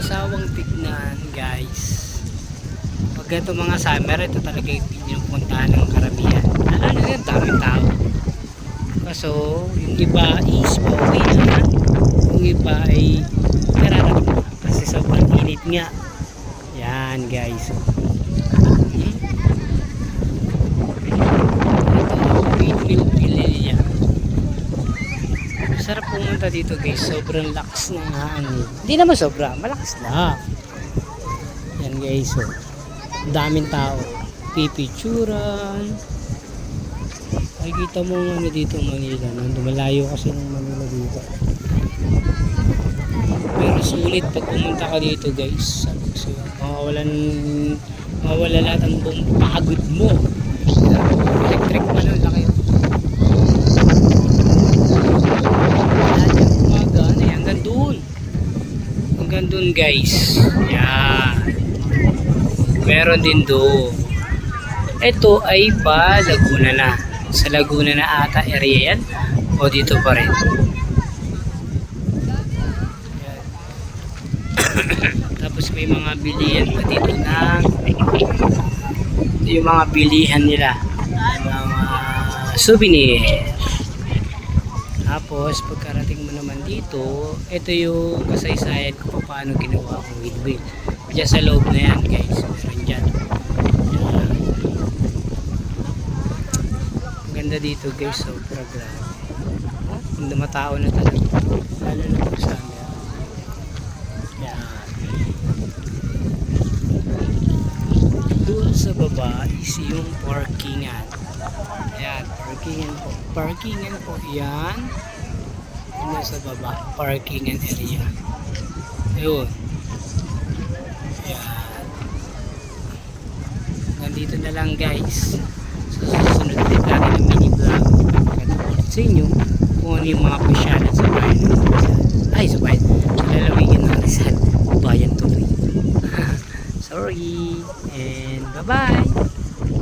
sawang tignan guys. Pag ito mga summer, ito talaga yung pinupuntahan ng karamihan. Ano na yun, daming tao. Kaso yung iba is pauwi na, yung iba ay kararating na kasi sobrang init nga. Yan guys. Sarap pumunta dito guys, sobrang lakas ng hangin. Hindi naman sobra, malakas lang. Yan guys, so daming tao, pipicturan. Makikita mo ano dito Manila, no? Malayo kasi ng Manila dito. Pero sulit pag pumunta ka dito guys. Sabi ko sa'yo, mawala lahat ang buong pagod mo. Electric pa nun, laki. Hanggang dun guys. Yan. Meron din doon. Ito ay pa Laguna na. Sa Laguna na ata area yan. O dito pa rin. Tapos may mga bilihan pa dito na yung mga bilihan nila. Mga souvenir. Tapos pagkarating mo naman dito, ito yung kasaysayan ko paano ginawa kong windmill. Diyan sa loob na yan guys, meron dyan. Ang ganda dito guys, sobra grabe. Ang matao na talaga. Lalo na po sa amin. Yan. Doon sa baba is yung parkingan. Ayan, parkingan po yan. Doon sa baba, parkingan area. Ayun. Ayan. Nandito na lang guys. So, susunod ulit natin ng mini vlog. Pagkatapos sa inyo kung ano yung mga pasyalan sa bayan ng Rizal. Ay, sa bayan. Sa lalawigan ng Rizal. Bayan tuloy. Sorry. And bye-bye.